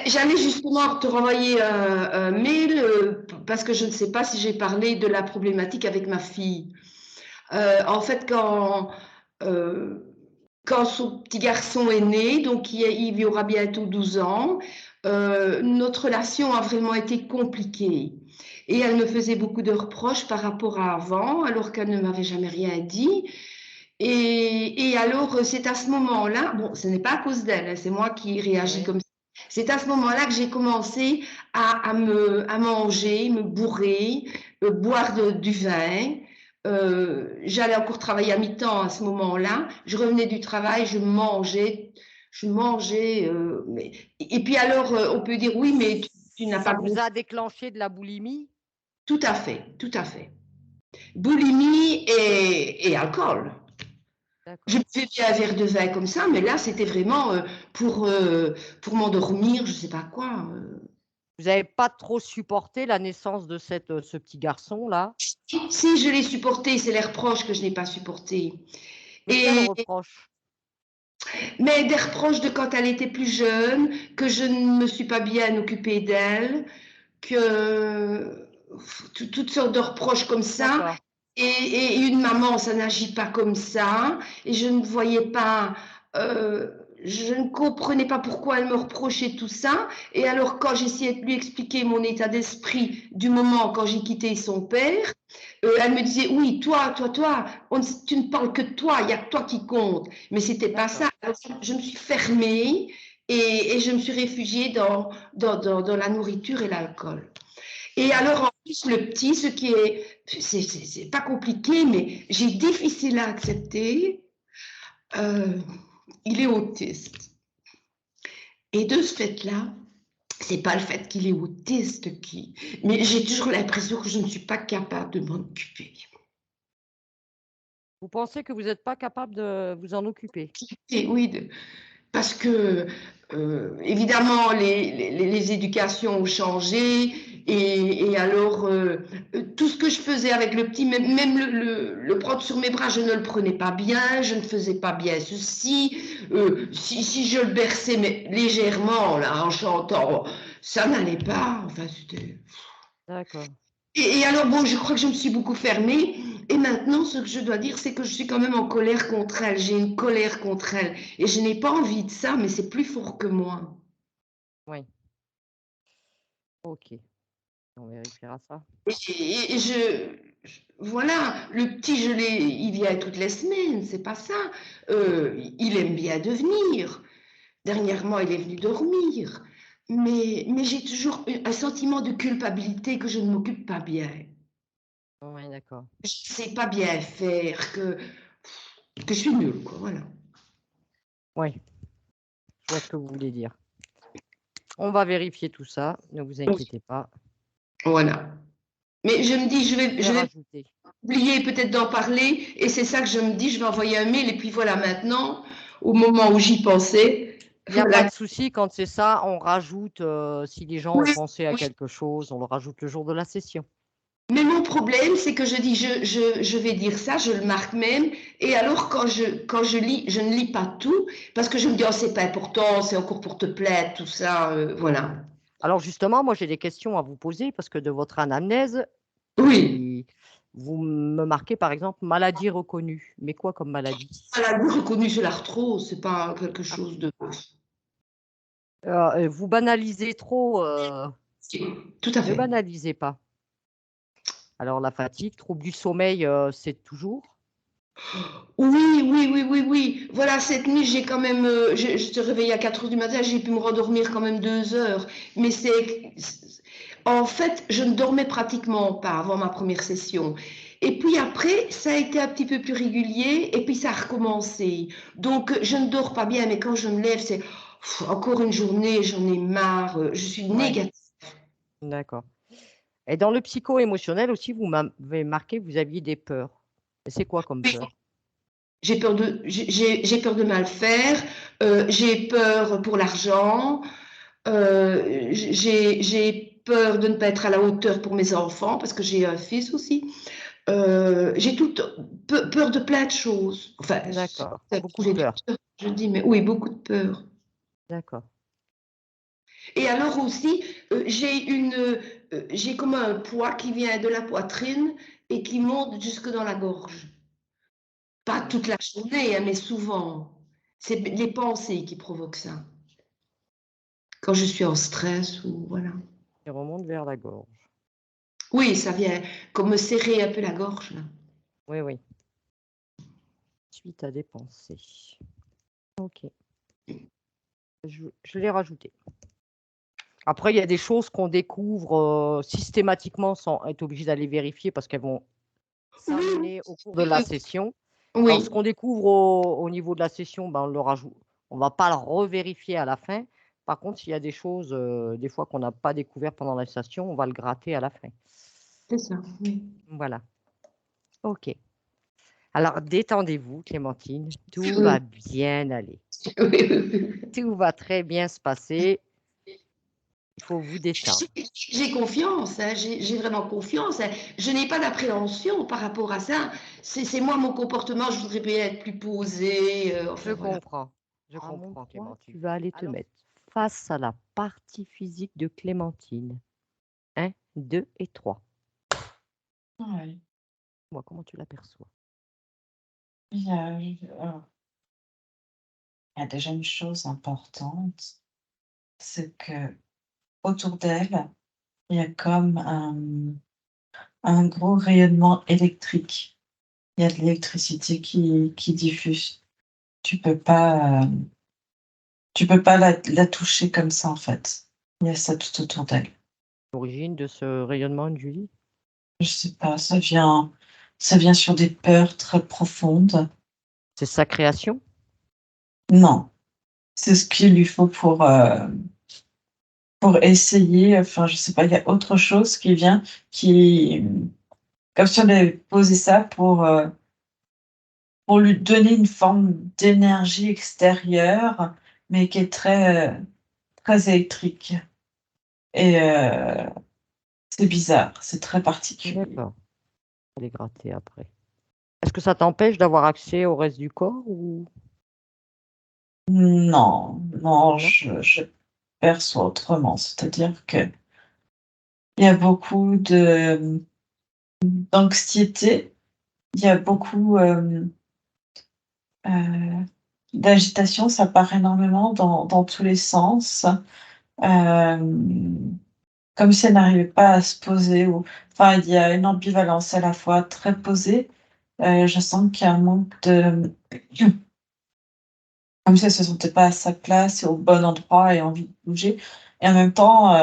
j'allais justement te renvoyer un mail parce que je ne sais pas si j'ai parlé de la problématique avec ma fille. En fait, euh, quand son petit garçon est né, donc il y aura bientôt 12 ans, notre relation a vraiment été compliquée. Et elle me faisait beaucoup de reproches par rapport à avant, alors qu'elle ne m'avait jamais rien dit. Et alors, c'est à ce moment-là, bon, ce n'est pas à cause d'elle, hein, c'est moi qui réagis Oui. comme ça. C'est à ce moment-là que j'ai commencé à manger, me bourrer, boire du vin. J'allais encore travailler à mi-temps à ce moment-là. Je revenais du travail, je mangeais. Et puis alors, on peut dire oui, mais tu n'as Ça pas vous grossi. a déclenché de la boulimie? Tout à fait, tout à fait. Boulimie et alcool. Je D'accord. buvais bien un verre de vin comme ça, mais là, c'était vraiment pour m'endormir, je sais pas quoi. Vous n'avez pas trop supporté la naissance de ce petit garçon-là? Si je l'ai supporté, c'est les reproches que je n'ai pas supporté. Mais quel Et, reproche? mais des reproches de quand elle était plus jeune, que je ne me suis pas bien occupée d'elle, que toutes sortes de reproches comme ça. D'accord. Et une maman, ça n'agit pas comme ça. Et je ne voyais pas, euh, je ne comprenais pas pourquoi elle me reprochait tout ça. Et alors, quand j'essayais de lui expliquer mon état d'esprit du moment quand j'ai quitté son père, elle me disait, oui, toi, tu ne parles que de toi, il n'y a que toi qui compte. Mais c'était pas ça. D'accord. Alors, je me suis fermée et je me suis réfugiée dans la nourriture et l'alcool. Et alors, D'accord. en plus, le petit, c'est pas compliqué, mais j'ai difficile à accepter, euh, il est autiste. Et de ce fait-là, c'est pas le fait qu'il est autiste mais j'ai toujours l'impression que je ne suis pas capable de m'en occuper. Vous pensez que vous n'êtes pas capable de vous en occuper? Et oui, parce que, évidemment, les éducations ont changé et alors, tout ce que je faisais avec le petit, même le prendre sur mes bras, je ne le prenais pas bien, je ne faisais pas bien ceci. Si je le berçais mais légèrement, là, en chantant, ça n'allait pas. Enfin, c'était... D'accord. Et alors, bon, je crois que je me suis beaucoup fermée. Et maintenant, ce que je dois dire, c'est que je suis quand même en colère contre elle. J'ai une colère contre elle. Et je n'ai pas envie de ça, mais c'est plus fort que moi. Oui. OK. On vérifiera ça. Et voilà, le petit, il vient toutes les semaines, c'est pas ça. Il aime bien devenir. Dernièrement, il est venu dormir. Mais j'ai toujours un sentiment de culpabilité que je ne m'occupe pas bien. Oui, d'accord. Je sais pas bien faire, que je suis nulle, quoi, voilà. Oui, je vois ce que vous voulez dire. On va vérifier tout ça, ne vous inquiétez pas. Voilà. Mais je me dis, Je vais je vais rajouter. oublier peut-être d'en parler, et c'est ça que je me dis, je vais envoyer un mail, et puis voilà, maintenant, au moment où j'y pensais, Il y a pas voilà. de souci quand c'est ça, on rajoute, si les gens ont Oui, pensé à oui. quelque chose, on le rajoute le jour de la session. Mais mon problème, c'est que je dis, je vais dire ça, je le marque même, et alors quand je lis, je ne lis pas tout, parce que je me dis, oh, c'est pas important, c'est encore pour te plaire, tout ça, voilà. Alors justement, moi j'ai des questions à vous poser parce que de votre anamnèse, Oui, il vous me marquez par exemple maladie reconnue. Mais quoi comme maladie? maladie reconnue sur l'arthrose, c'est pas quelque Ah, chose de... vous banalisez trop, Tout à ne fait. banalisez pas. Alors la fatigue, trouble du sommeil, c'est toujours? Oui. Voilà, cette nuit, j'ai quand même, je te réveille à 4 heures du matin, j'ai pu me rendormir quand même 2 heures. Mais en fait, je ne dormais pratiquement pas avant ma première session. Et puis après, ça a été un petit peu plus régulier et puis ça a recommencé. Donc, je ne dors pas bien, mais quand je me lève, c'est encore une journée, j'en ai marre, je suis Ouais, négative. d'accord. Et dans le psycho-émotionnel aussi, vous m'avez marqué que vous aviez des peurs. Et c'est quoi comme peur? J'ai peur de mal faire, j'ai peur pour l'argent, j'ai peur de ne pas être à la hauteur pour mes enfants parce que j'ai un fils aussi. J'ai peur de plein de choses. Enfin, D'accord, beaucoup de j'ai dit peur. peur, je dis, mais oui, beaucoup de peur. D'accord. Et alors aussi, j'ai comme un poids qui vient de la poitrine et qui monte jusque dans la gorge. Pas toute la journée, hein, mais souvent. C'est les pensées qui provoquent ça. Quand je suis en stress ou voilà. Il remonte vers la gorge. Oui, ça vient comme me serrer un peu la gorge, là. Oui, oui. Suite à des pensées. Ok. Je l'ai rajouté. Après, il y a des choses qu'on découvre systématiquement sans être obligé d'aller vérifier parce qu'elles vont s'amener au cours de la session. Alors, ce Oui, qu'on découvre au niveau de la session, ben, on le rajoute. On ne va pas le revérifier à la fin. Par contre, s'il y a des choses, des fois qu'on n'a pas découvert pendant la session, on va le gratter à la fin. c'est ça, oui. Voilà. OK. Alors, détendez-vous, Clémentine. Tout Oui, va bien aller. oui. Tout va très bien se passer. Il faut vous détendre. J'ai confiance, hein, j'ai vraiment confiance, hein. Je n'ai pas d'appréhension par rapport à ça. C'est moi, mon comportement, je voudrais bien être plus posée. Je Enfin, voilà. comprends. Je À mon comprends, poids, Clémentine. Tu vas aller te mettre face à la partie physique de Clémentine. 1, 2 et 3. Ouais. Moi, comment tu l'aperçois? Il y a, il y a déjà une chose importante, c'est que autour d'elle, il y a comme un gros rayonnement électrique. Il y a de l'électricité qui diffuse. Tu peux pas, tu peux pas la toucher comme ça, en fait. Il y a ça tout autour d'elle. L'origine de ce rayonnement, Julie? Je sais pas, ça vient sur des peurs très profondes. C'est sa création? Non, c'est ce qu'il lui faut pour essayer, enfin, je sais pas, il y a autre chose qui vient, qui comme si on avait posé ça pour lui donner une forme d'énergie extérieure, mais qui est très, très électrique et c'est bizarre, c'est très particulier. D'accord. On va les gratter après. Est-ce que ça t'empêche d'avoir accès au reste du corps ou Non, non, non? je perçois autrement, c'est-à-dire qu'il y a beaucoup d'anxiété, il y a beaucoup, d'agitation, ça part énormément dans tous les sens, comme si elle n'arrivait pas à se poser ou enfin, il y a une ambivalence à la fois très posée, je sens qu'il y a un manque de comme si elle se sentait pas à sa place et au bon endroit et envie de bouger et en même temps,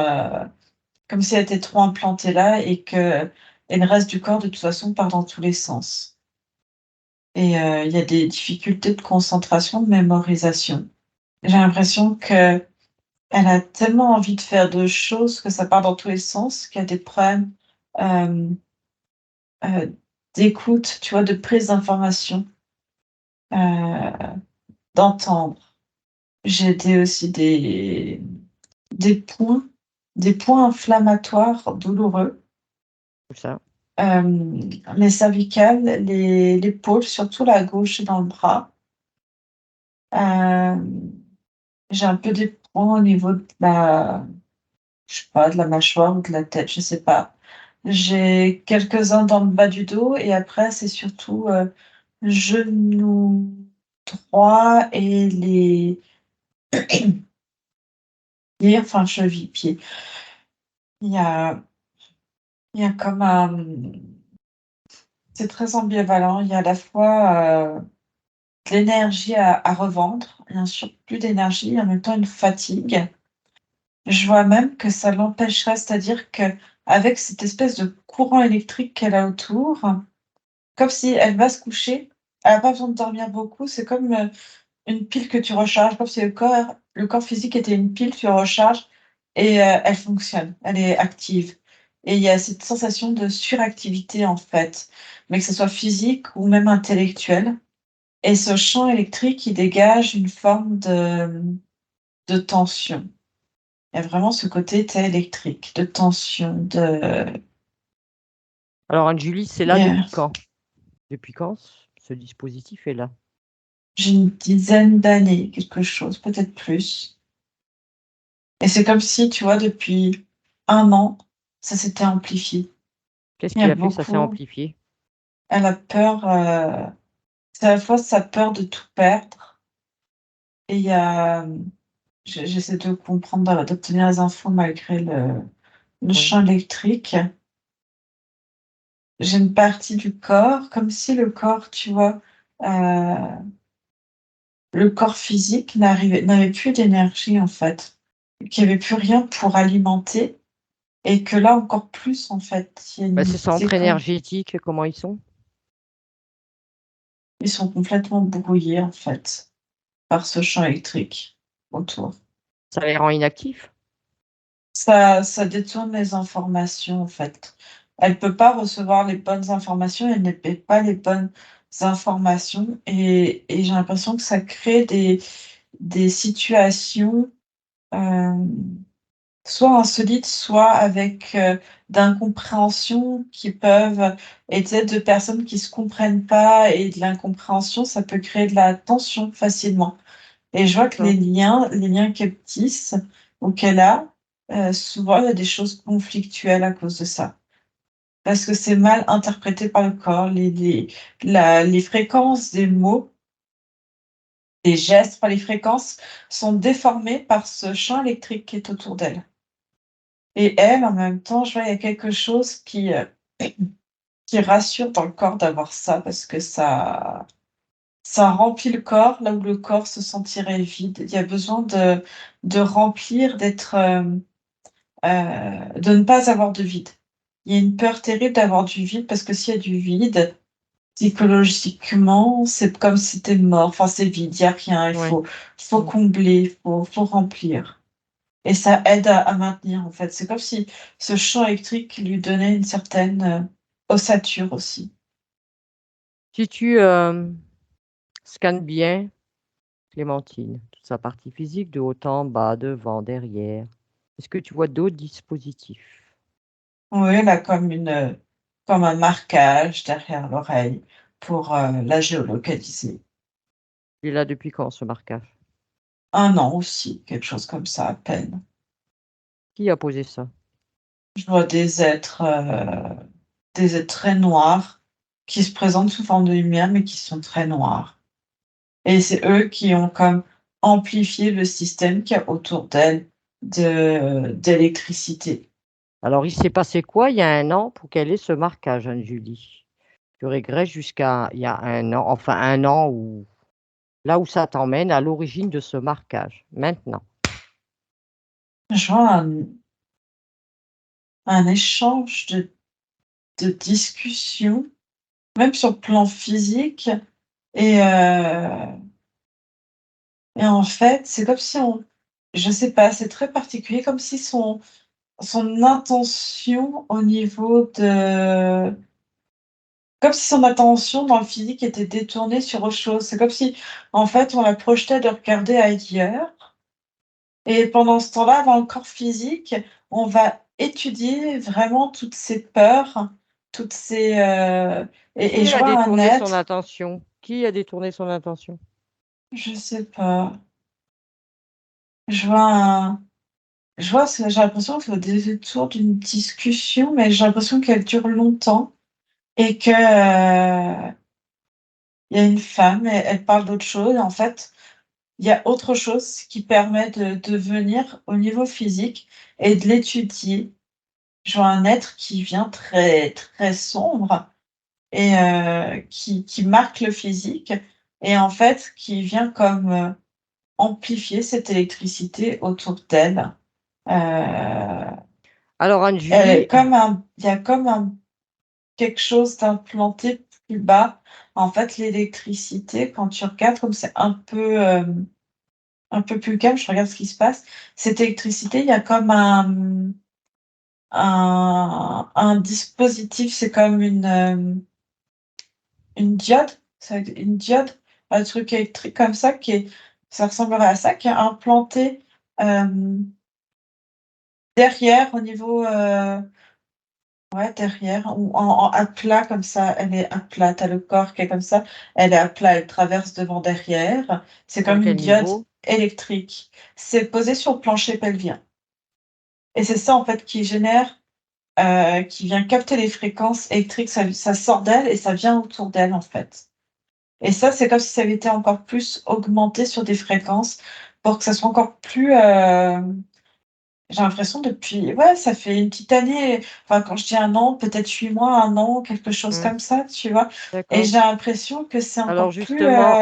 comme si elle était trop implantée là et le reste du corps de toute façon part dans tous les sens et il y a des difficultés de concentration, de mémorisation. J'ai l'impression qu'elle a tellement envie de faire de choses que ça part dans tous les sens, qu'il y a des problèmes, hem, d'écoute, tu vois, de prise d'information, heu, d'entendre. J'ai aussi des points inflammatoires douloureux, Tout ça? les cervicales, l'épaule, surtout la gauche et dans le bras. Hem, j'ai un peu des points au niveau de la je sais pas, de la mâchoire ou de la tête, je sais pas. J'ai quelques-uns dans le bas du dos et après c'est surtout, genou droit et enfin cheville, pied. Il y a il y a comme c'est très ambivalent. Il y a à la fois, de l'énergie à revendre et un surplus d'énergie et en même temps une fatigue. Je vois même que ça l'empêcherait, c'est-à-dire qu'avec cette espèce de courant électrique qu'elle a autour, comme si elle va se coucher, elle a pas besoin de dormir beaucoup, c'est comme, une pile que tu recharges, comme si le corps physique était une pile, tu recharges et elle fonctionne, elle est active et il y a cette sensation de suractivité, en fait, mais que ce soit physique ou même intellectuelle et ce champ électrique, il dégage une forme de tension. Il y a vraiment ce côté, tu électrique, de tension, Alors, Anne-Julie, c'est là yeah. depuis quand? Depuis quand ce dispositif est là? J'ai une dizaine d'années, quelque chose, peut-être plus. Et c'est comme si, tu vois, depuis 1 an, ça s'était amplifié. Qu'est-ce Il y a qui a fait que ça s'est beaucoup amplifié? elle a peur, c'est à la fois sa peur de tout perdre et il y a, j'essaie de comprendre, d'obtenir les infos malgré le Oui. champ électrique. J'ai une partie du corps, comme si le corps, tu vois, le corps physique n'avait plus d'énergie, en fait, qu'il y avait plus rien pour alimenter et que là, encore plus, en fait, il y a Bah, une ces c'est centres comme énergétiques, comment ils sont? ils sont complètement brouillés, en fait, par ce champ électrique autour. Ça les rend inactifs? Ça détourne les informations, en fait. Elle peut pas recevoir les bonnes informations, elle ne paie pas les bonnes informations et j'ai l'impression que ça crée des situations, hem, soit insolites, soit avec, d'incompréhension qui peuvent et tu sais, 2 personnes qui se comprennent pas et de l'incompréhension, ça peut créer de la tension facilement. Et je vois que D'accord. les liens qu'elle tisse ou qu'elle a, souvent il y a des choses conflictuelles à cause de ça. Parce que c'est mal interprété par le corps, les fréquences des mots, des gestes, enfin les fréquences sont déformées par ce champ électrique qui est autour d'elle. Et elle, en même temps, je vois, il y a quelque chose qui rassure dans le corps d'avoir ça parce que ça remplit le corps, là où le corps se sentirait vide. Il y a besoin de remplir, d'être, de ne pas avoir de vide. Il y a une peur terrible d'avoir du vide parce que s'il y a du vide, psychologiquement, c'est comme si tu mort. Enfin, c'est vide, il y a rien, Ouais. faut Mmh. combler, faut remplir et ça aide à maintenir, en fait. C'est comme si ce champ électrique lui donnait une certaine, ossature aussi. Si tu, scannes bien Clémentine, toute sa partie physique de haut en bas, devant, derrière, est-ce que tu vois d'autres dispositifs? Oui, elle a comme un marquage derrière l'oreille pour, la géolocaliser. Tu es là depuis quand ce marquage? 1 an aussi, quelque chose comme ça à peine. Qui a posé ça? Je vois des êtres très noirs qui se présentent sous forme de lumière, mais qui sont très noirs et c'est eux qui ont comme amplifié le système qu'il y a autour d'elle d'électricité. Alors il s'est passé quoi il y a 1 an pour qu'elle ait ce marquage, Anne-Julie? Tu régresses jusqu'à il y a 1 an, enfin 1 an ou là où ça t'emmène à l'origine de ce marquage, maintenant. Je vois un échange de discussions, même sur le plan physique et et en fait, c'est comme si on je sais pas, c'est très particulier, comme si son intention au niveau de comme si son attention dans le physique était détournée sur autre chose. C'est comme si, en fait, on la projetait de regarder ailleurs et pendant ce temps-là, dans le corps physique, on va étudier vraiment toutes ces peurs, toutes ces, et Qui je a vois un détourné son être, attention? Qui a détourné son attention? je sais pas, je vois un je vois, j'ai l'impression que c'est au détour d'une discussion, mais j'ai l'impression qu'elle dure longtemps et que, il y a une femme, elle parle d'autre chose. En fait, il y a autre chose qui permet de venir au niveau physique et de l'étudier. Je vois un être qui vient très, très sombre et qui marque le physique et en fait, qui vient comme, amplifier cette électricité autour d'elle. Alors Elle est Anne-Julie, comme un il y a comme un quelque chose d'implanté plus bas. En fait, l'électricité, quand tu regardes comme c'est un peu plus calme, je regarde ce qui se passe. Cette électricité, il y a comme un dispositif, c'est comme une diode, une diode, un truc électrique comme ça ça ressemblerait à ça, qui est implanté, hem, derrière au niveau, ouais, derrière ou à plat comme ça, elle est à plat. Tu as le corps qui est comme ça, elle est à plat, elle traverse devant, derrière. C'est à comme une quel diode niveau? électrique. C'est posé sur le plancher pelvien. Et c'est ça, en fait, qui vient capter les fréquences électriques. Ça sort d'elle et ça vient autour d'elle, en fait. Et ça, c'est comme si ça avait été encore plus augmenté sur des fréquences pour que ça soit encore plus, j'ai l'impression depuis ouais, ça fait une petite année, enfin, quand je dis 1 an, peut-être 8 mois, 1 an, quelque chose Mmh, comme ça, tu vois? Et d'accord. j'ai l'impression que c'est Alors encore plus, justement,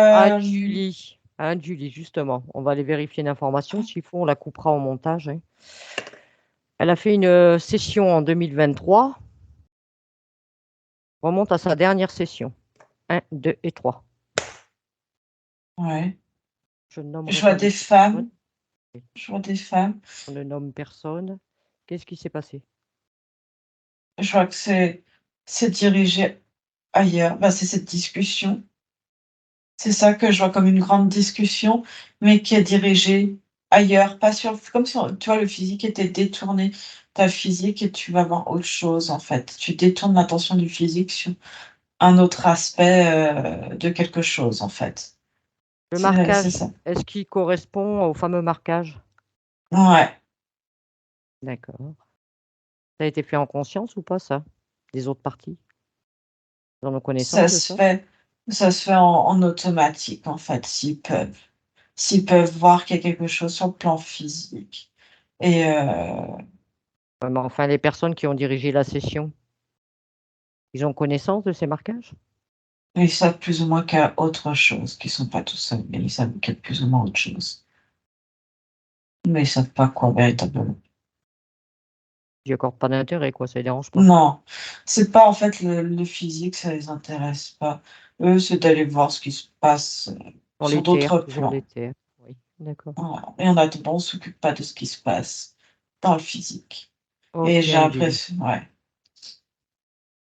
Anne-Julie, justement, on va aller vérifier l'information. S'il faut, on la coupera au montage, hein. Elle a fait une, session en 2023. Remonte à sa dernière session. 1, 2 et 3. ouais, Je ne je nommerai vois pas les des personnes. femmes je vois des femmes, On ne nomme personne. Qu'est-ce qui s'est passé? je vois que c'est dirigé ailleurs. Bah, c'est cette discussion. C'est ça que je vois comme une grande discussion, mais qui est dirigée ailleurs, pas sur comme si tu vois, le physique était détourné. Ta physique et tu vas voir autre chose, en fait. Tu détournes l'attention du physique sur un autre aspect, de quelque chose, en fait. Le C'est marquage, ça. est-ce qu'il correspond au fameux marquage? Ouais, D'accord. Ça a été fait en conscience ou pas ça? Des autres parties? Ils en ont ça connaissance de se ça? fait ça se fait en automatique, en fait, s'ils peuvent voir qu'il y a quelque chose sur le plan physique et Ouais, mais enfin, les personnes qui ont dirigé la session, ils ont connaissance de ces marquages? ils savent plus ou moins qu'il y a autre chose, qu'ils sont pas tout seuls, mais ils savent qu'il y a plus ou moins autre chose. Mais ils savent pas quoi véritablement. Ils accordent pas d'intérêt quoi, ça les dérange pas? Non, c'est pas en fait le physique, ça les intéresse pas. Eux, c'est d'aller voir ce qui se passe, Dans sur l'éther, d'autres toujours plans. l'éther. Oui, d'accord. Voilà et en attendant, on s'occupe pas de ce qui se passe dans le physique et OK, Anne-Julie.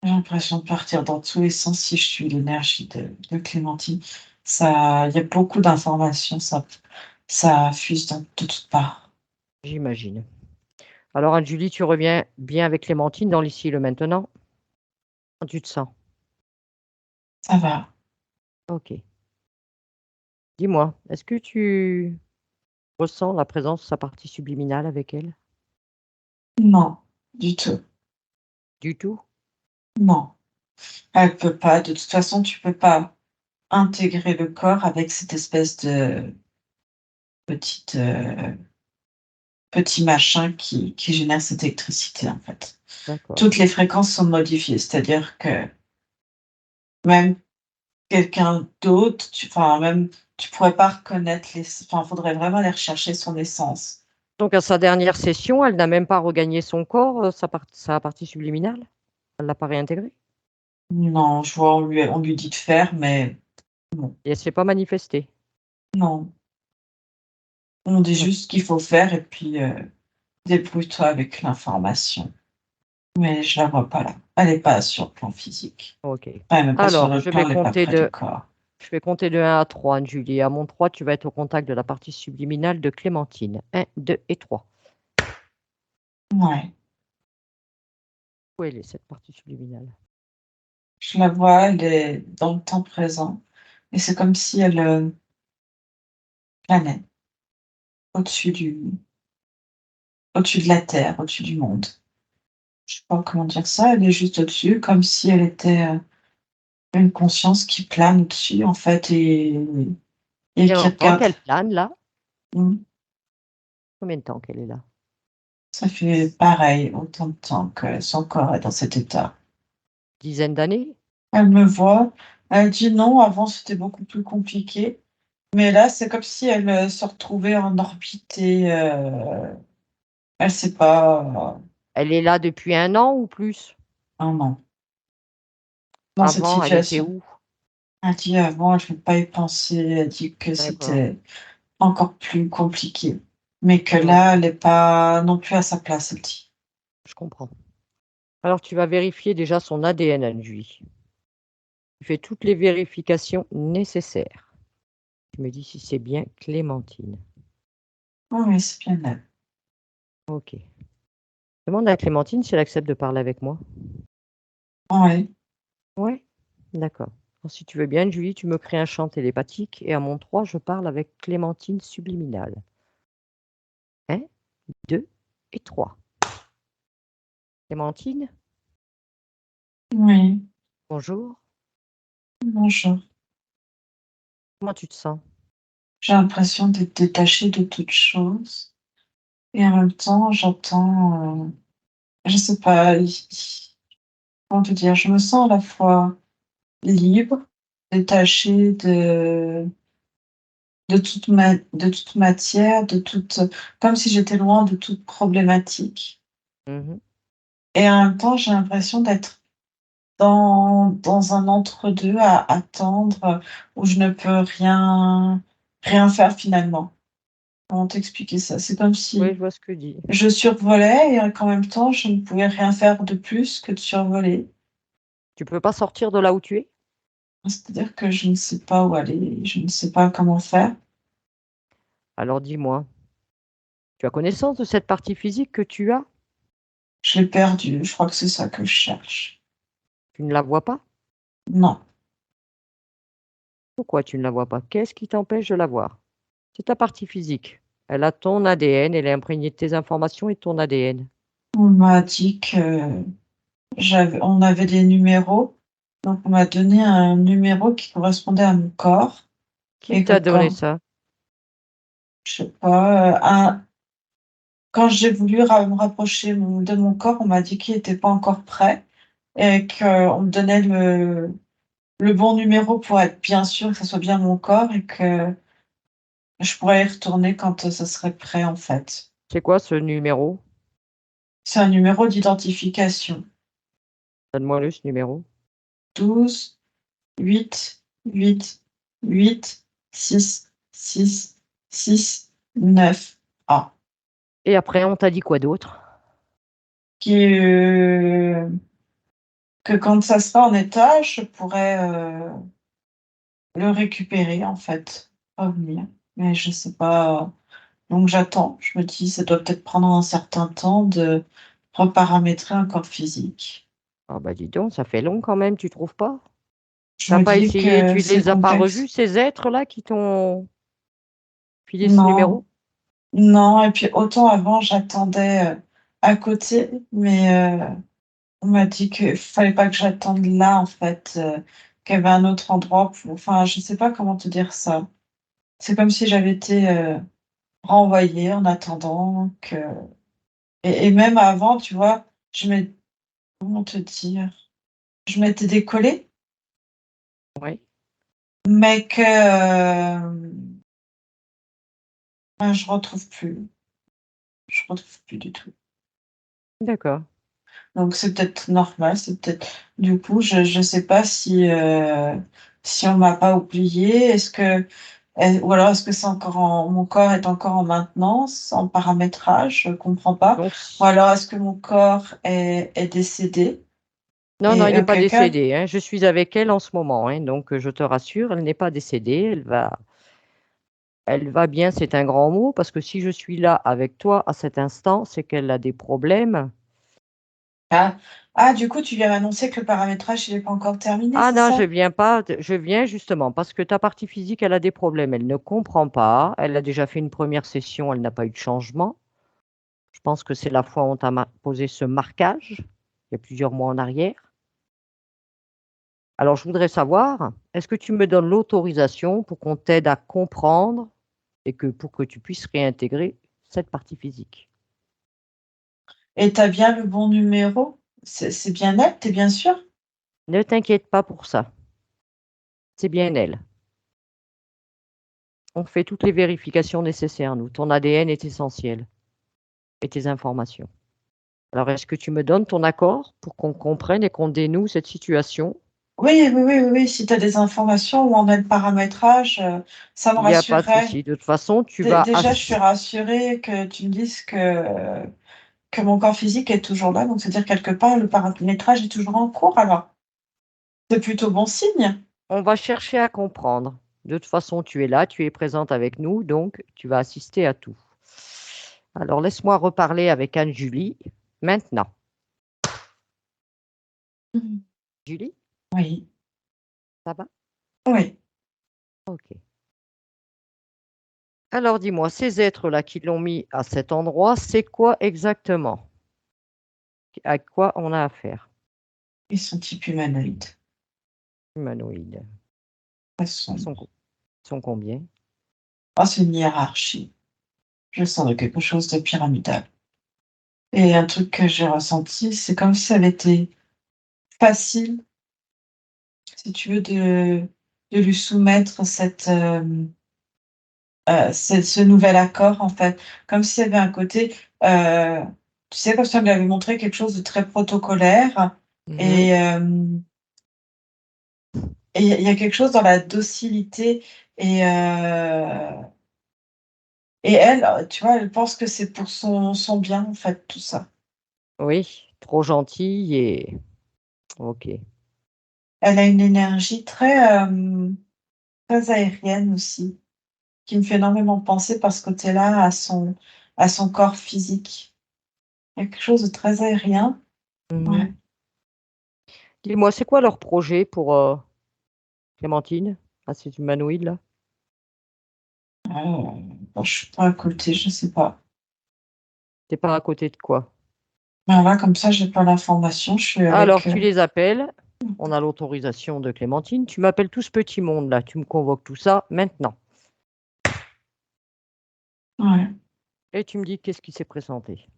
j'ai l'impression de partir dans tous les sens si je suis l'énergie de Clémentine. Ça il y a beaucoup d'informations, ça fuse de toutes parts. J'imagine. Alors Anne-Julie, tu reviens bien avec Clémentine dans l'ici et le maintenant? Comment tu te sens? Ça va. OK. Dis-moi, est-ce que tu ressens la présence de sa partie subliminale avec elle? Non, du tout. Du tout? Non, elle peut pas. De toute façon, tu peux pas intégrer le corps avec cette espèce de petite, petit machin qui génère cette électricité, en fait. D'accord. Toutes les fréquences sont modifiées, c'est-à-dire que même quelqu'un d'autre, même tu pourrais pas reconnaître il faudrait vraiment aller rechercher son essence. Donc à sa dernière session, elle n'a même pas regagné son corps, sa partie subliminale? Elle l'a pas réintégrée? Non, je vois, on lui dit de faire, mais non, Et elle s'est pas manifestée? non. On dit D'ac juste qu'il faut faire et puis, débrouille-toi avec l'information. Mais je la vois pas là. Elle est pas sur le plan physique. OK. Enfin, même pas sur Alors le plan, elle est pas près du corps. je vais compter de 1 à 3, Anne-Julie. À mon 3, tu vas être au contact de la partie subliminale de Clémentine. 1, 2 et 3. Ouais, Où elle est cette partie subliminale? je la vois, elle est dans le temps présent et c'est comme si elle, planait au-dessus du au-dessus de la terre, au-dessus du monde. Je sais pas comment dire ça, elle est juste au-dessus, comme si elle était, une conscience qui plane au-dessus, en fait et Combien qui longtemps regarde. qu'elle plane là? Mmh, Combien de temps qu'elle est là? ça fait pareil, autant de temps que son corps est dans cet état. Dizaine d'années? Elle me voit, elle dit: «Non, avant c'était beaucoup plus compliqué». Mais là, c'est comme si elle, se retrouvait en orbite et elle sait pas, Elle est là depuis 1 an ou plus? un an. Dans cette Avant, elle était situation. où? Elle dit: «Avant, je ne vais pas y penser». Elle dit que D'accord, c'était encore plus compliqué, mais que OK, là, elle est pas non plus à sa place, elle dit. je comprends. Alors tu vas vérifier déjà son ADN, Anne-Julie. Tu fais toutes les vérifications nécessaires. Tu me dis si c'est bien Clémentine. Oui, oui, c'est bien elle. OK. Demande à Clémentine si elle accepte de parler avec moi. Oui, Ouais? D'accord. Alors, si tu veux bien, Julie, tu me crées un champ télépathique et à mon 3, je parle avec Clémentine subliminale. 1, 2 et 3. Clémentine, Oui, bonjour. bonjour. Comment tu te sens? J'ai l'impression d'être détachée de toute chose et en même temps, j'entends, je sais pas, comment te dire? Je me sens à la fois libre, détachée de toute matière, comme si j'étais loin de toute problématique Mmh. et en même temps, j'ai l'impression d'être dans un entre-deux à attendre, où je ne peux rien faire finalement. Comment t'expliquer ça? C'est comme Oui, si je vois ce que tu dis. je survolais et qu'en même temps, je ne pouvais rien faire de plus que de survoler. Tu peux pas sortir de là où tu es? C'est-à-dire que je ne sais pas où aller, je ne sais pas comment faire. Alors dis-moi, tu as connaissance de cette partie physique que tu as? Je l'ai perdue, je crois que c'est ça que je cherche. Tu ne la vois pas? Non, Pourquoi tu ne la vois pas? Qu'est-ce qui t'empêche de la voir? C'est ta partie physique. Elle a ton ADN, elle est imprégnée de tes informations et de ton ADN. on m'a dit que on avait des numéros, donc on m'a donné un numéro qui correspondait à mon corps Qui et que t'a donné quand, ça? je sais pas, quand j'ai voulu me rapprocher de mon corps, on m'a dit qu'il n'était pas encore prêt et qu'on me donnait le bon numéro pour être bien sûr que ça soit bien mon corps et que je pourrais y retourner quand ça serait prêt en fait. C'est quoi ce numéro? C'est un numéro d'identification. Donne-moi-le ce numéro. 12 8 8 8 6 6 6 9 A. Et après, on t'a dit quoi d'autre? Qui, que quand ça sera en état, je pourrais le récupérer en fait, revenir. Mais je sais pas. Donc j'attends. Je me dis, ça doit peut-être prendre un certain temps de reparamétrer un corps physique. Ah bah dis donc, ça fait long quand même, tu trouves pas? Je T'as me pas dis essayé, que tu c'est les as pas revus complexe. ces êtres-là qui t'ont filé ce Non, numéro? non. Et puis autant avant, j'attendais à côté, mais on m'a dit qu'il fallait pas que j'attende là, en fait, qu'il y avait un autre endroit pour. Enfin, je sais pas comment te dire ça. C'est comme si j'avais été renvoyée en attendant que. Et même avant, tu vois, comment te dire? Je m'étais décollée, Oui, mais que je retrouve plus. Je retrouve plus du tout. d'accord. Donc c'est peut-être normal, c'est peut-être du coup, je sais pas si on m'a pas oubliée. Ou alors est-ce que c'est encore mon corps est encore en maintenance, en paramétrage? Je comprends pas. Donc Ou alors est-ce que mon corps est décédé non, non, et il n'est pas quelqu'un. décédé, hein. Je suis avec elle en ce moment, hein, donc je te rassure, elle n'est pas décédée, elle va bien, c'est un grand mot, parce que si je suis là avec toi à cet instant, c'est qu'elle a des problèmes. Ah, ah, du coup, tu viens m'annoncer que le paramétrage, il est pas encore terminé, Ah c'est non, je ça? viens pas, je viens justement parce que ta partie physique, elle a des problèmes, elle ne comprend pas, elle a déjà fait une première session, elle n'a pas eu de changement. Je pense que c'est la fois où on t'a posé ce marquage, il y a plusieurs mois en arrière. Alors je voudrais savoir, est-ce que tu me donnes l'autorisation pour qu'on t'aide à comprendre et que pour que tu puisses réintégrer cette partie physique? Et tu as bien le bon numéro? C'est bien elle, tu es bien sûre? Ne t'inquiète pas pour ça, c'est bien elle. On fait toutes les vérifications nécessaires, nous. Ton ADN est essentiel et tes informations. Alors, est-ce que tu me donnes ton accord pour qu'on comprenne et qu'on dénoue cette situation? Oui, oui, oui, oui, oui, si tu as des informations où on a le paramétrage, ça me Il n'y a pas de rassurerait. souci. De toute façon, tu vas Déjà, je suis rassurée que tu me dises que mon corps physique est toujours là, donc c'est-à-dire quelque part le paramétrage est toujours en cours alors. C'est plutôt bon signe. on va chercher à comprendre. De toute façon, tu es là, tu es présente avec nous, donc tu vas assister à tout. Alors, laisse-moi reparler avec Anne-Julie maintenant. Mhm. Julie, Oui. Ça va? Oui. Ok. Alors dis-moi, ces êtres-là qui l'ont mis à cet endroit, c'est quoi exactement? À quoi on a affaire? Ils sont type humanoïdes. Humanoïdes. Ils sont... Ils sont combien? Oh, c'est une hiérarchie. Je sens de quelque chose de pyramidal. Et un truc que j'ai ressenti, c'est comme si ça avait été facile, si tu veux, de lui soumettre ce nouvel accord, en fait. Comme s'il y avait un côté, tu sais, comme si on lui avait montré quelque chose de très protocolaire. Mhm. Et il y a quelque chose dans la docilité. Et, et elle, tu vois, elle pense que c'est pour son bien, en fait, tout ça. Oui, trop gentil et ok. Elle a une énergie très aérienne aussi, qui me fait énormément penser par ce côté-là à son corps physique. Il y a quelque chose de très aérien. Ouais. Mhm. Dis-moi, c'est quoi leur projet pour Clémentine, à ces humanoïdes-là? Bon, je suis pas à côté, je sais pas. T'es pas à côté de quoi? Ben là, comme ça, j'ai pas l'information. Je suis Alors, avec. tu les appelles, on a l'autorisation de Clémentine, tu m'appelles tout ce petit monde-là, tu me convoques tout ça maintenant. Ouais. Et tu me dis qu'est-ce qui s'est présenté.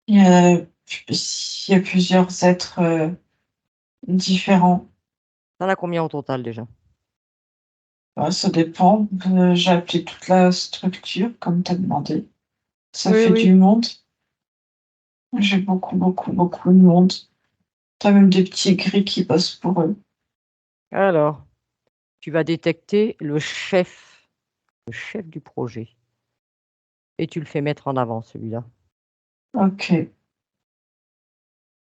Il y a plusieurs êtres différents. T'en as combien au total déjà? Ouais, ça dépend. J'ai appelé toute la structure, comme tu as demandé. Ça Oui, fait oui. du monde. J'ai beaucoup, beaucoup, beaucoup de monde. T'as même des petits gris qui bossent pour eux. Alors, tu vas détecter le chef du projet. Et tu le fais mettre en avant, celui-là. Ok.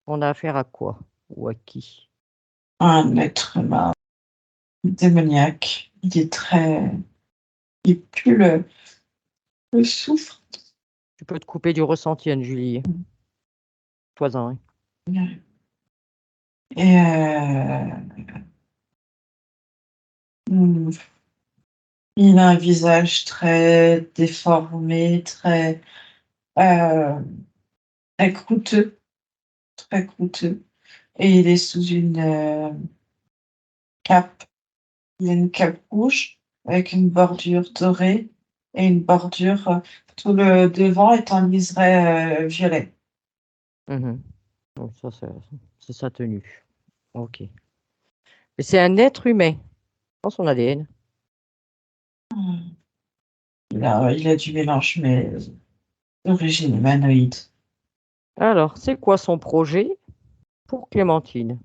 On a affaire à quoi? Ou à qui? Un être humain démoniaque. Il pue le soufre. Tu peux te couper du ressenti, Anne-Julie. Toi-en, hein. Et hmm, il a un visage très déformé, euh, très croûteux, très croûteux. Et il est sous une cape. Il a une cape rouge avec une bordure dorée et une bordure, tout le devant est en liseré violet. Mhm. Donc ça, c'est sa tenue. Ok. Et c'est un être humain, dans son ADN. Hmm. Il a du mélange, mais d'origine humanoïde. Alors, c'est quoi son projet pour Clémentine?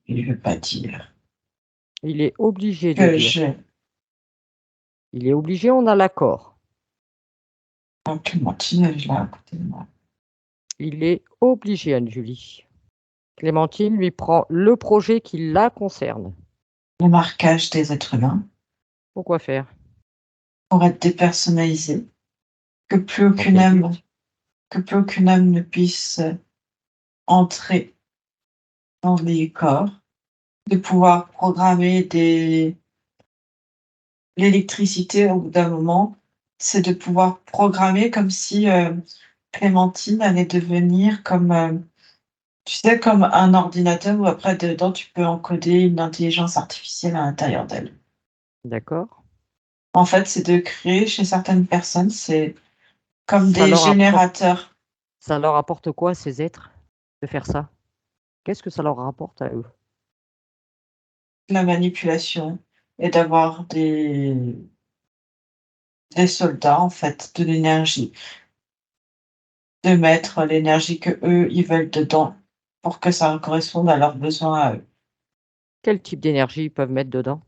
Il ne veut pas dire Il est obligé de que dire. je. Il est obligé, on a l'accord. Clémentine, elle est là à côté de moi. Il est obligé, Anne-Julie. Clémentine lui prend le projet qui la concerne. Le marquage des êtres humains Pourquoi faire? pour être dépersonnalisé, que plus Dans aucune quel âme, but? que plus aucune âme ne puisse entrer dans les corps, de pouvoir programmer l'électricité au bout d'un moment, c'est de pouvoir programmer comme si Clémentine allait devenir comme, tu sais, comme un ordinateur où après dedans tu peux encoder une intelligence artificielle à l'intérieur d'elle. D'accord. En fait, c'est de créer chez certaines personnes, c'est comme Ça des leur apporte, générateurs, ça leur apporte quoi, ces êtres, de faire ça? Qu'est-ce que ça leur rapporte à eux? de la manipulation et d'avoir des soldats, en fait, de l'énergie, de mettre l'énergie que eux ils veulent dedans pour que ça corresponde à leurs besoins à eux. Quel type d'énergie ils peuvent mettre dedans?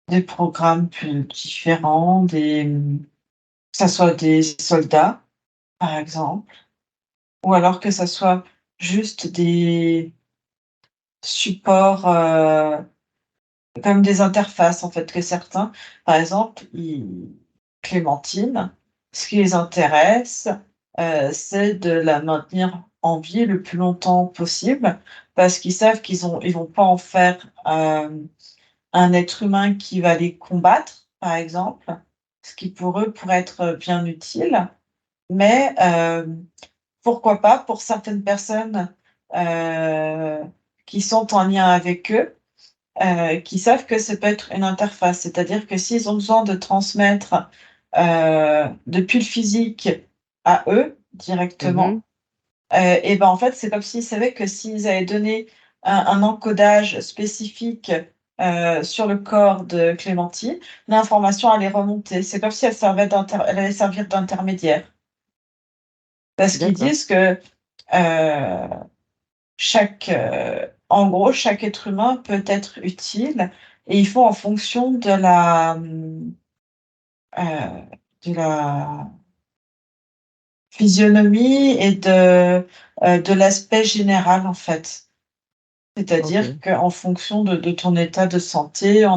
Des programmes plus différents, que ça soit des soldats, par exemple, ou alors que ça soit juste des supports, comme des interfaces, en fait, que certains, par exemple, Clémentine, ce qui les intéresse, c'est de la maintenir en vie le plus longtemps possible parce qu'ils savent ils vont pas en faire un être humain qui va les combattre, par exemple, ce qui pour eux pourrait être bien utile. Mais pourquoi pas pour certaines personnes qui sont en lien avec eux, qui savent que ça peut être une interface. C'est-à-dire que s'ils ont besoin de transmettre depuis le physique à eux directement, Mhm. et ben en fait, c'est comme s'ils savaient que s'ils avaient donné un encodage spécifique sur le corps de Clémentine, l'information allait remonter. C'est comme si elle allait servir d'intermédiaire. Parce qu'ils D'accord. disent que euh, en gros, chaque être humain peut être utile et il faut en fonction de la physionomie et de l'aspect général, en fait. C'est-à-dire Ok. qu'en fonction de ton état de santé,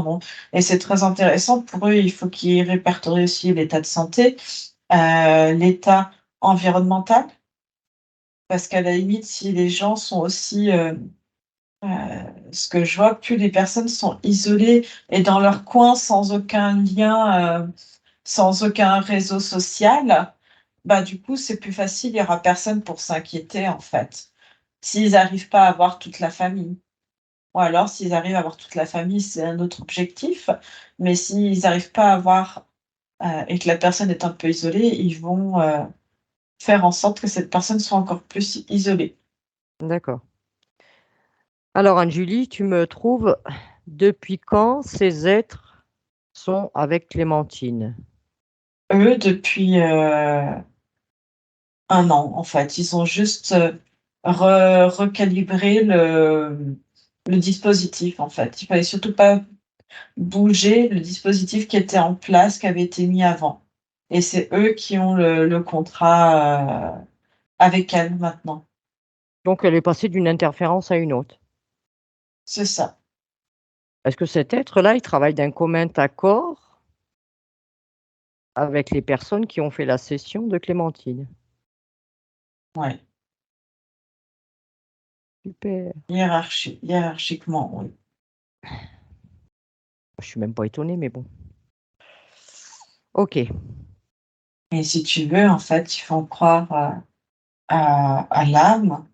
et c'est très intéressant pour eux, il faut qu'ils répertorient aussi l'état de santé, l'état environnemental, parce qu'à la limite, si les gens sont aussi, Heu, ce que je vois, plus les personnes sont isolées et dans leur coin sans aucun lien, sans aucun réseau social, bah, du coup, c'est plus facile, il y aura personne pour s'inquiéter, en fait. S'ils arrivent pas à avoir toute la famille ou alors s'ils arrivent à avoir toute la famille, c'est un autre objectif, mais s'ils arrivent pas à avoir, et que la personne est un peu isolée, ils vont, faire en sorte que cette personne soit encore plus isolée. D'accord. Alors, Anne-Julie, tu me trouves depuis quand ces êtres sont avec Clémentine? Eux, depuis, 1 an, en fait. Ils ont juste, recalibré le dispositif, en fait. Il fallait surtout pas bouger le dispositif qui était en place, qui avait été mis avant et c'est eux qui ont le contrat, avec elle maintenant. Donc, elle est passée d'une interférence à une autre. C'est ça, Est-ce que cet être-là, il travaille d'un commun accord avec les personnes qui ont fait la cession de Clémentine? ouais. Super. Hiérarchiquement, oui. Je suis même pas étonnée, mais bon. OK. Et si tu veux, en fait, ils font croire, à l'âme,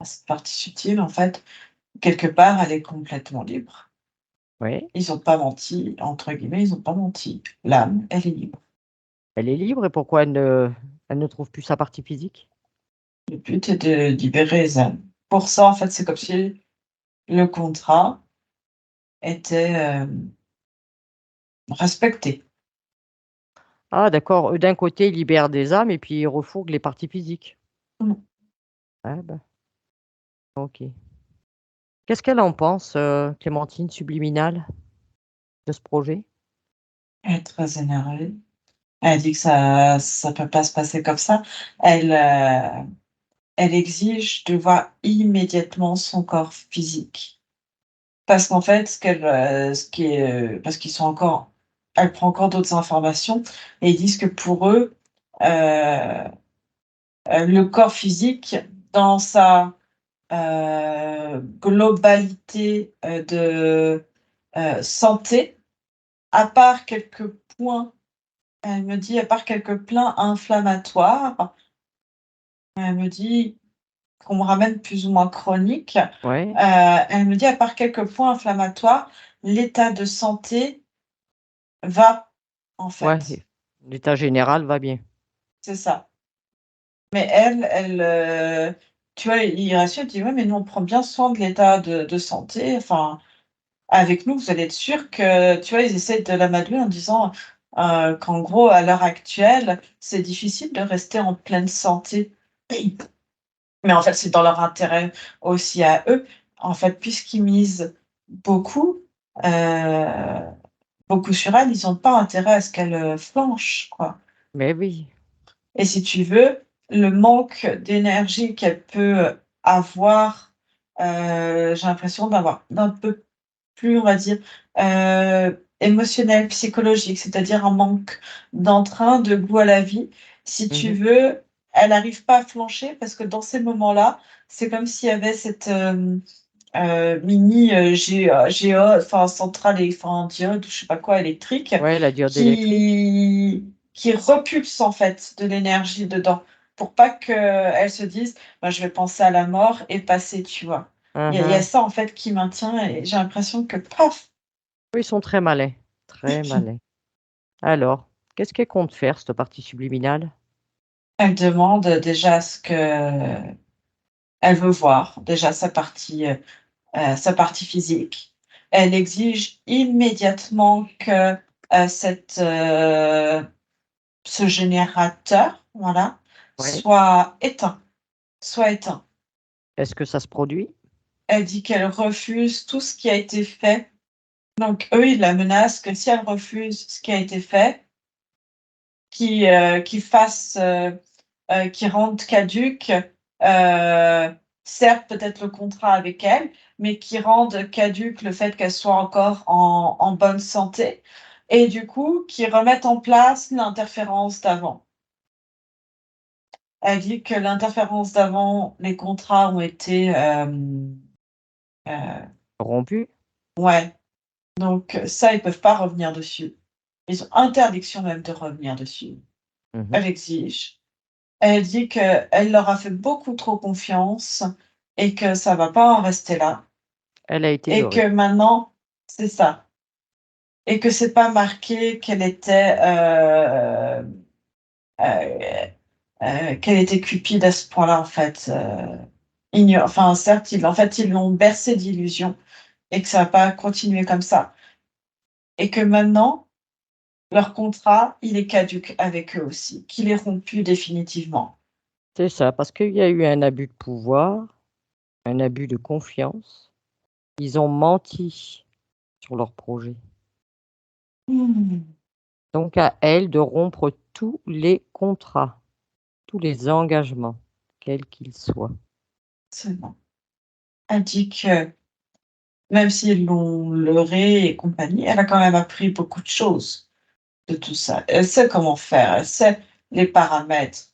à cette partie subtile, en fait, quelque part, elle est complètement libre. Oui. Ils ont pas menti, entre guillemets, ils ont pas menti. L'âme, elle est libre. Elle est libre et pourquoi elle ne trouve plus sa partie physique? Le but est de libérer les âmes. Pour ça, en fait, c'est comme si le contrat était, respecté. Ah d'accord, eux d'un côté, ils libèrent des âmes et puis ils refourguent les parties physiques. Mmh. Ah bah, OK. Qu'est-ce qu'elle en pense, Clémentine Subliminale, de ce projet? Elle est très énervée. Elle dit que ça peut pas se passer comme ça. Elle exige de voir immédiatement son corps physique. Parce qu'en fait, parce qu'ils sont encore elle prend encore d'autres informations et ils disent que pour eux, heu le corps physique dans sa, globalité, de, santé, à part quelques points, elle me dit: «À part quelques pleins inflammatoires», elle me dit, qu'on me ramène plus ou moins chroniques, Ouais, elle me dit: «À part quelques points inflammatoires, l'état de santé va», en ouais, fait. l'état général va bien. C'est ça. Mais elle, tu vois, il rassure, il dit: «Ouais, mais nous, on prend bien soin de l'état de santé, enfin, avec nous, vous allez être sûrs que» tu vois, ils essaient de l'amadouer en disant, qu'en gros, à l'heure actuelle, c'est difficile de rester en pleine santé. Mais en fait, c'est dans leur intérêt aussi à eux. En fait, puisqu'ils misent beaucoup, heu, beaucoup sur elle, ils ont pas intérêt à ce qu'elle, flanche, quoi. Mais oui. Et si tu veux, le manque d'énergie qu'elle peut avoir, j'ai l'impression d'avoir d'un peu plus, on va dire, émotionnel, psychologique, c'est-à-dire un manque d'entrain, de goût à la vie. Si tu Mmh. veux, elle n'arrive pas à flancher parce que dans ces moments-là, c'est comme s'il y avait cette mini enfin centrale, enfin diode, je sais pas quoi, électrique, Ouais, la diode électrique. qui repulse en fait de l'énergie dedans, pour pas qu'elle se dise, bah, je vais penser à la mort et passer, tu vois. Il y a Mmh. ça en fait qui maintient et j'ai l'impression que paf. Oui, ils sont très malins, très malins. Alors, qu'est-ce qu'elle compte faire, cette partie subliminale? Elle demande déjà ce que elle veut voir, déjà sa partie physique. Elle exige immédiatement que, cette, ce générateur, voilà, Oui. soit éteint. Est-ce que ça se produit? Elle dit qu'elle refuse tout ce qui a été fait. Donc eux, ils la menacent que si elle refuse ce qui a été fait, qu'ils fassent, qu'ils rendent caduc, certes peut-être le contrat avec elle, mais qui rendent caduc le fait qu'elle soit encore en bonne santé et du coup, qui remettent en place l'interférence d'avant. Elle dit que l'interférence d'avant, les contrats ont été, heu, Rompu? ouais, donc ça, ils peuvent pas revenir dessus. Ils ont interdiction même de revenir dessus. Mmh. Elle exige. Elle dit qu'elle leur a fait beaucoup trop confiance et que ça va pas en rester là Elle a été et leurrée. que maintenant c'est ça et que c'est pas marqué qu'elle était cupide à ce point-là, en fait, enfin certes, ils l'ont bercée d'illusions et que ça va pas continuer comme ça et que maintenant, leur contrat, il est caduc avec eux aussi, qu'il est rompu définitivement. C'est ça, parce qu'il y a eu un abus de pouvoir, un abus de confiance. Ils ont menti sur leur projet. Mmh. Donc à elle de rompre tous les contrats, tous les engagements, quels qu'ils soient. Seulement. Elle dit que même s'ils l'ont leurrée et compagnie, elle a quand même appris beaucoup de choses de tout ça. Elle sait comment faire, elle sait les paramètres,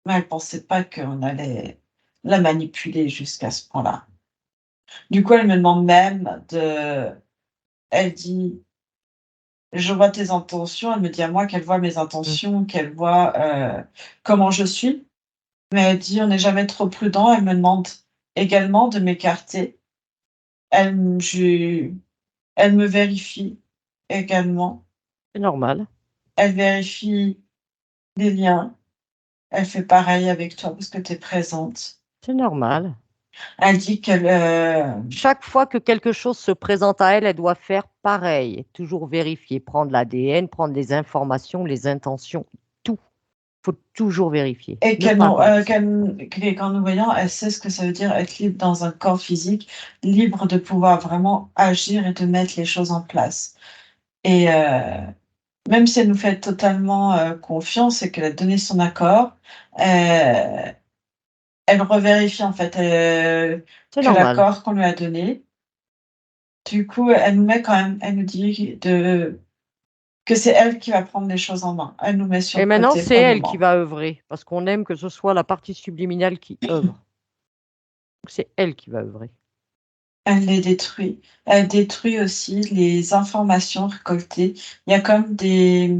mais elle pensait pas qu'on allait la manipuler jusqu'à ce point-là. Du coup, elle me demande même de elle dit: «Je vois tes intentions», elle me dit à moi qu'elle voit mes Mmh. intentions, qu'elle voit, comment je suis, mais elle dit: «On n'est jamais trop prudent». Elle me demande également de m'écarter. Elle m je Elle me vérifie également. C'est normal, Elle vérifie les liens. Elle fait pareil avec toi parce que tu es présente. c'est normal. Elle dit qu'elle, Chaque fois que quelque chose se présente à elle, elle doit faire pareil, toujours vérifier, prendre l'ADN, prendre les informations, les intentions, tout. Faut toujours vérifier, et ne pas renoncer. qu'en nous voyant, elle sait ce que ça veut dire être libre dans un corps physique, libre de pouvoir vraiment agir et de mettre les choses en place et même si elle nous fait totalement, confiance et qu'elle a donné son accord, heu, elle revérifie en fait, C'est que normal. l'accord qu'on lui a donné. Du coup, elle nous dit que c'est elle qui va prendre les choses en main. Elle nous met sur Et le maintenant, côté c'est pour le elle qui moment. va œuvrer, parce qu'on aime que ce soit la partie subliminale qui œuvre. Donc c'est elle qui va œuvrer. Elle les détruit. Elle détruit aussi les informations récoltées. Il y a comme des,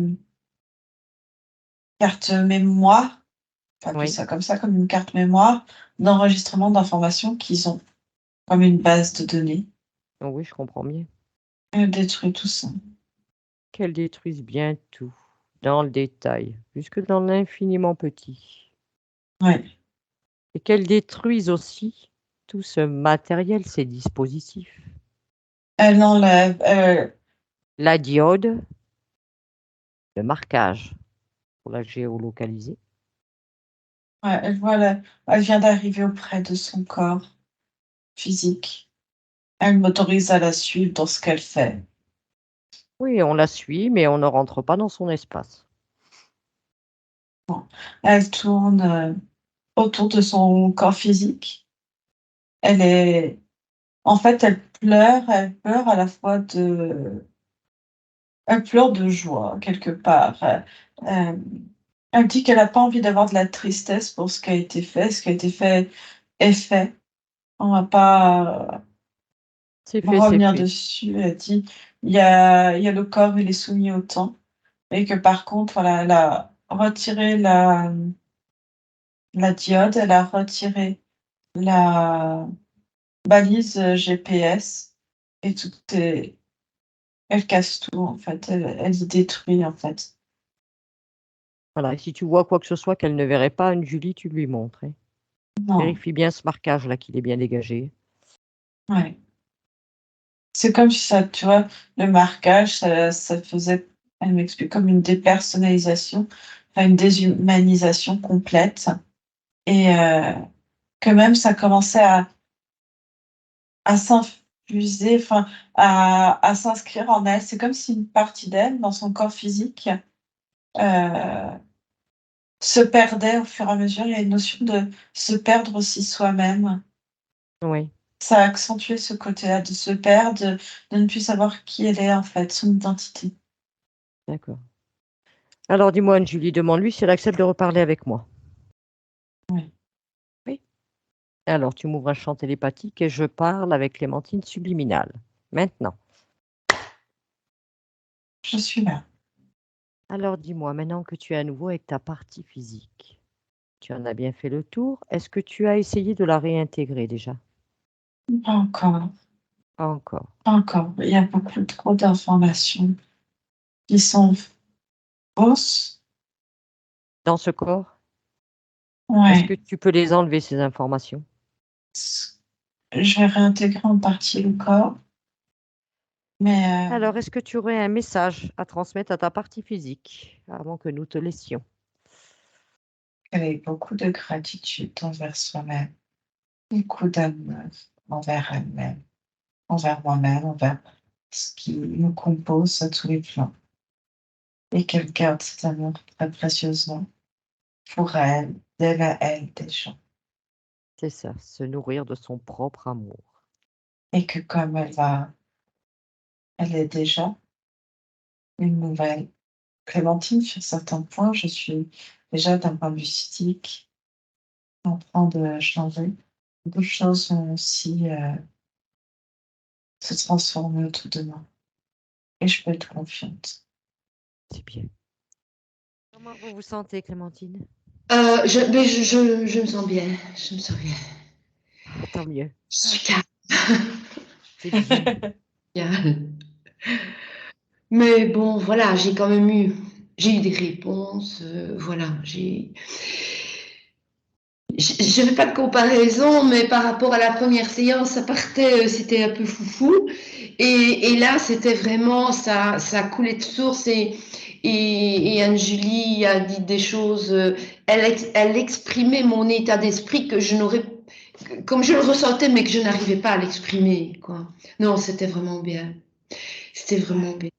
cartes mémoire, on peut appeler Oui, ça comme ça, comme une carte mémoire d'enregistrement d'informations qu'ils ont, comme une base de données. oh oui, je comprends bien. Elle détruit tout ça. Qu'elle détruise bien tout, dans le détail, jusque dans l'infiniment petit. Ouais. Et qu'elle détruise aussi tout ce matériel, ces dispositifs. Elle enlève, La diode, le marquage pour la géolocaliser. ouais, elle vient d'arriver auprès de son corps physique. Elle m'autorise à la suivre dans ce qu'elle fait. Oui, on la suit, mais on ne rentre pas dans son espace. Elle tourne, autour de son corps physique. Elle est En fait, elle pleure à la fois elle pleure de joie quelque part, hem, Elle dit qu'elle n'a pas envie d'avoir de la tristesse pour ce qui a été fait. Ce qui a été fait est fait. On va pas C'est fait, c'est revenir fait. dessus. Elle dit il y a le corps, il est soumis au temps. Et que par contre, voilà, elle a retiré la diode, elle a retiré la balise GPS et tout est. Elle casse tout, en fait. Elle y détruit, en fait. Voilà, et si tu vois quoi que ce soit qu'elle ne verrait pas, Anne-Julie, tu lui montres, hein. Non, Vérifie bien ce marquage-là, qu'il est bien dégagé. ouais. C'est comme si ça, tu vois, le marquage, ça faisait, elle m'explique, comme une dépersonnalisation, enfin une déshumanisation complète. Et que même ça commençait à s'infuser, enfin, à s'inscrire en elle. C'est comme si une partie d'elle, dans son corps physique, euh, se perdait au fur et à mesure. Il y a une notion de se perdre aussi soi-même. Oui, Ça a accentué ce côté-là de se perdre, de ne plus savoir qui elle est en fait, son identité. d'accord. Alors dis-moi, Anne-Julie, demande-lui si elle accepte de reparler avec moi. Oui, Oui. Alors, tu m'ouvres un champ télépathique et je parle avec Clémentine subliminale. Maintenant. je suis là. Alors, dis-moi, maintenant que tu es à nouveau avec ta partie physique, tu en as bien fait le tour. Est-ce que tu as essayé de la réintégrer déjà? Pas encore, Pas encore. pas encore. Il y a beaucoup trop d'informations qui sont fausses. Dans ce corps, est-ce que Ouais, tu peux les enlever, ces informations? je vais réintégrer en partie le corps, mais Alors, est-ce que tu aurais un message à transmettre à ta partie physique avant que nous te laissions? avec beaucoup de gratitude envers soi-même, beaucoup d'amour envers elle-même, envers moi-même, envers ce qui nous compose à tous les plans. Et qu'elle garde cet amour très précieusement pour elle, d'elle à elle déjà. C'est ça, se nourrir de son propre amour. Et que comme elle est déjà une nouvelle Clémentine sur certains points, je suis déjà d'un point de vue physique en train de changer. Beaucoup de choses vont aussi se transformer autour de moi. Et je peux être confiante. C'est bien. Comment vous vous sentez, Clémentine? Je me sens bien. Je me sens bien. Ah, tant mieux, Je suis calme. c'est bien. Mais bon, voilà, j'ai eu des réponses. Voilà, je ne fais pas de comparaison, mais par rapport à la première séance, ça partait, c'était un peu foufou. Et là, c'était vraiment, ça coulait de source. Et Anne-Julie a dit des choses, elle exprimait mon état d'esprit que je n'aurais, comme je le ressentais, mais que je n'arrivais pas à l'exprimer, quoi. Non, c'était vraiment bien. C'était vraiment bien.